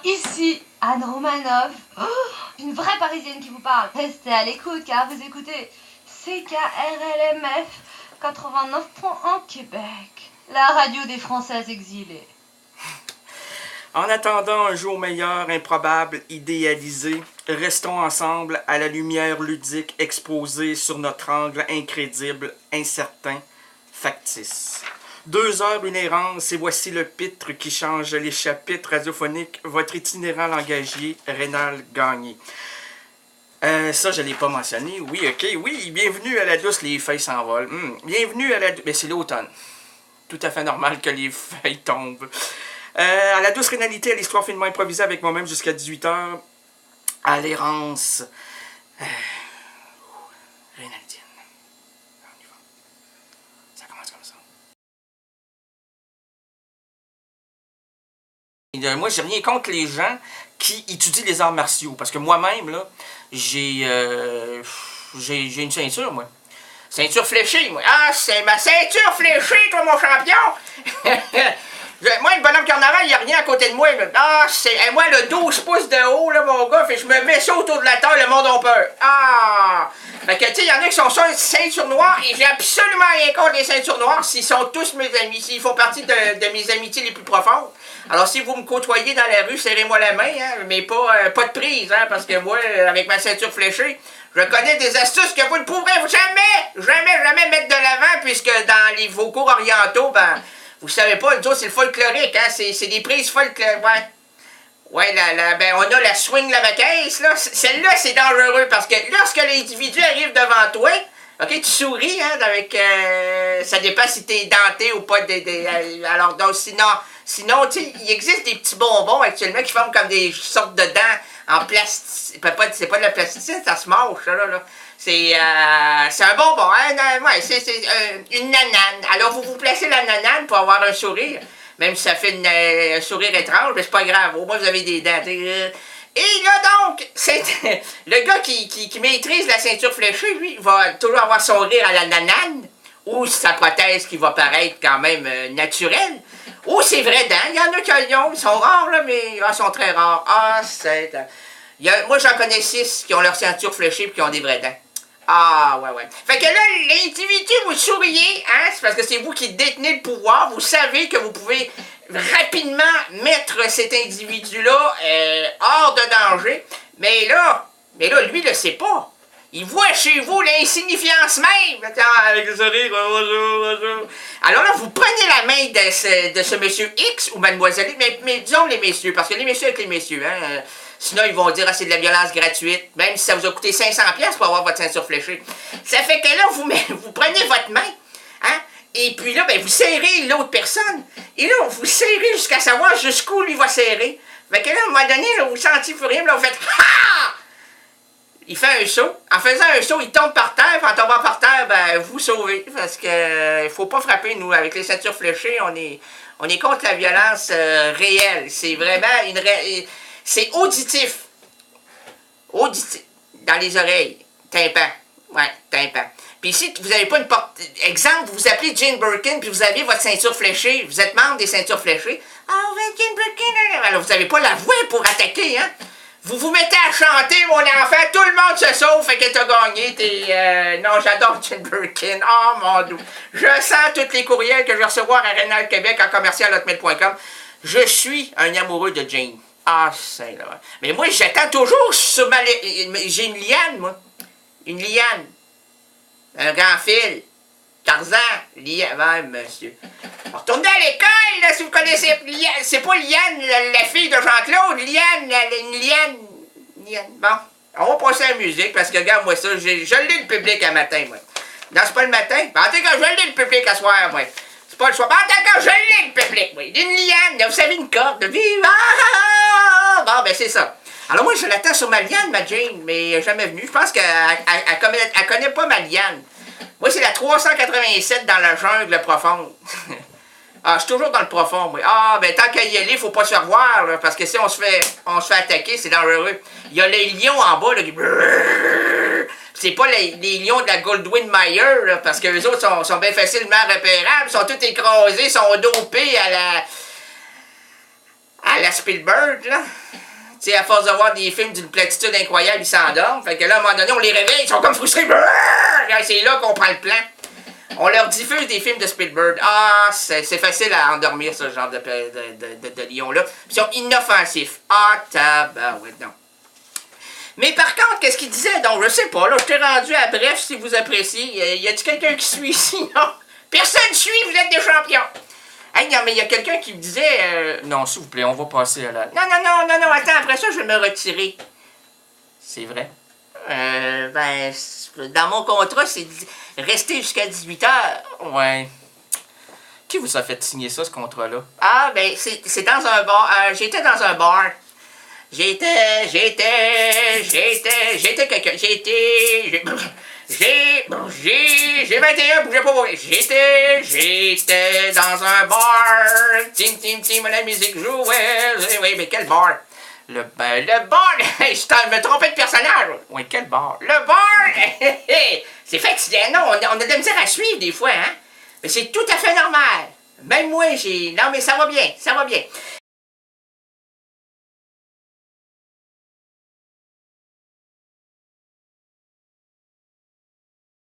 Ici Anne Romanoff, une vraie Parisienne qui vous parle. Restez à l'écoute car vous écoutez CKRLMF 89.1 Québec, la radio des Françaises exilées. En attendant un jour meilleur, improbable, idéalisé, restons ensemble à la lumière ludique exposée sur notre angle incrédible, incertain, factice. 2 heures, une errance, et voici le pitre qui change les chapitres radiophoniques, votre itinérant langagier, Rénal Gagné. Ça, je ne l'ai pas mentionné. Oui, ok, oui, bienvenue à la douce, les feuilles s'envolent. Bienvenue à la douce, mais c'est l'automne. Tout à fait normal que les feuilles tombent. À la douce rénalité, à l'histoire finement improvisée avec moi-même jusqu'à 18h. À l'errance. Rénaldienne. On y va. Ça commence comme ça. Et moi, j'ai rien contre les gens qui étudient les arts martiaux. Parce que moi-même, là, j'ai une ceinture, moi. Ceinture fléchée, moi. Ah, c'est ma ceinture fléchée, toi, mon champion! Moi, le bonhomme carnaval, il n'y a rien à côté de moi. Là. Ah, c'est moi, le 12 pouces de haut, là, mon gars, fait que je me mets ça autour de la terre, le monde a peur. Ah! Fait que, tu sais, il y en a qui sont sur une ceinture noire, et j'ai absolument rien contre les ceintures noires, s'ils sont tous mes amis, s'ils font partie de mes amitiés les plus profondes. Alors, si vous me côtoyez dans la rue, serrez-moi la main, hein, mais pas de prise, hein, parce que moi, avec ma ceinture fléchée, je connais des astuces que vous ne pourrez jamais mettre de l'avant, puisque dans vos cours orientaux, ben, vous savez pas, nous autres, c'est le folklorique, hein? C'est des prises folkloriques. Ouais. Ouais, ben, on a la swing lavacaisse, là. Celle-là, c'est dangereux parce que lorsque l'individu arrive devant toi, ok, tu souris, hein, avec. Ça dépend si t'es denté ou pas. Alors, donc, sinon, tu sais, il existe des petits bonbons actuellement qui forment comme des sortes de dents en plastique. C'est pas de la plasticine, ça se mange, ça, là. C'est un bonbon, hein? Ouais, c'est une nanane. Alors, vous placez la nanane pour avoir un sourire. Même si ça fait un sourire étrange, mais c'est pas grave. Au moins, vous avez des dents. Et là, donc, c'est le gars qui maîtrise la ceinture fléchée, lui, va toujours avoir son rire à la nanane, ou sa prothèse qui va paraître quand même naturelle, ou ses vraies dents. Il y en a qui ont, ils sont rares, là, mais ils sont très rares. Ah, c'est... moi, j'en connais 6 qui ont leur ceinture fléchée et qui ont des vraies dents. Ah, ouais. Fait que là, l'individu, vous souriez, hein, c'est parce que c'est vous qui détenez le pouvoir. Vous savez que vous pouvez rapidement mettre cet individu-là hors de danger. Mais là, lui, il le sait pas. Il voit chez vous l'insignifiance même. Avec le sourire, bonjour. Alors là, vous prenez la main de ce monsieur X ou mademoiselle, mais disons les messieurs, parce que les messieurs avec les messieurs, hein. Sinon, ils vont dire, c'est de la violence gratuite, même si ça vous a coûté 500$ pour avoir votre ceinture fléchée. Ça fait que là, vous prenez votre main, hein, et puis là, ben, vous serrez l'autre personne, et là, vous serrez jusqu'à savoir jusqu'où lui va serrer. Fait que là, à un moment donné, là, vous sentez plus rien, là, vous faites « Ha! » Il fait un saut. En faisant un saut, il tombe par terre, puis en tombant par terre, ben, vous sauvez, parce que faut pas frapper, nous, avec les ceintures fléchées, on est contre la violence réelle. C'est vraiment c'est auditif. Auditif. Dans les oreilles. Tympan. Ouais, tympan. Puis ici, vous n'avez pas une porte... Exemple, vous vous appelez Jane Birkin, puis vous avez votre ceinture fléchée. Vous êtes membre des ceintures fléchées. Ah, vous êtes Jane Birkin. Alors, vous n'avez pas la voix pour attaquer, hein? Vous vous mettez à chanter, mon enfant. Tout le monde se sauve, fait que t'as gagné. Non, j'adore Jane Birkin. Oh, mon Dieu. Je sens tous les courriels que je vais recevoir à Rénal Québec en commercial@hotmail.com. Je suis un amoureux de Jane. Ah, c'est là. Mais moi, j'attends toujours sur j'ai une liane, moi. Une liane. Un grand fil. Tarzan. Liane. Ouais, monsieur. Retournez à l'école, là, si vous connaissez. C'est pas Liane, la fille de Jean-Claude. Liane, une liane. Bon. On va passer à la musique, parce que, regarde-moi ça, je lis le public à matin, moi. Non, c'est pas le matin. En tout cas, je lis le public à soir, moi. C'est pas le soir. En tout cas, je lis le public, moi. Une liane, vous savez, une corde. Bon, ben c'est ça. Alors moi, je l'attends sur ma liane, ma Jane, mais elle n'est jamais venue. Je pense qu'elle connaît pas ma liane. Moi, c'est la 387 dans la jungle profonde. Ah, je suis toujours dans le profond, moi. Ah, ben tant qu'à y aller, faut pas se revoir, là, parce que si on se fait attaquer, c'est dangereux. Il y a les lions en bas, là, qui... C'est pas les lions de la Goldwyn Mayer, là, parce que les autres sont bien facilement repérables, sont tous écrasés, sont dopés à la Spielberg, là. Tu sais, à force de voir des films d'une platitude incroyable, ils s'endorment. Fait que là, à un moment donné, on les réveille, ils sont comme frustrés. C'est là qu'on prend le plan. On leur diffuse des films de Spielberg. Ah, c'est facile à endormir, ce genre de lion-là. Ils sont inoffensifs. Ah, tabarouette, non. Mais par contre, qu'est-ce qu'il disait? Donc, je sais pas, là, je t'ai rendu à bref, si vous appréciez. Y a-t-il quelqu'un qui suit ici? Non. Personne suit, vous êtes des champions. Hey, non, mais il y a quelqu'un qui me disait... non, s'il vous plaît, on va passer à la... Non, attends, après ça, je vais me retirer. C'est vrai? Ben, dans mon contrat, c'est rester jusqu'à 18h. Ouais. Qui vous a fait signer ça, ce contrat-là? Ah, ben, c'est dans un bar. J'étais dans un bar. J'étais quelqu'un. J'ai 21, bougez pas, j'étais dans un bar. Tim, la musique jouait. Oui, mais quel bar? Le bar, je me trompais de personnage. Oui, quel bar? Le bar, c'est fatigant. Non, on a de la misère à suivre des fois, hein? Mais c'est tout à fait normal. Même moi, non, mais ça va bien.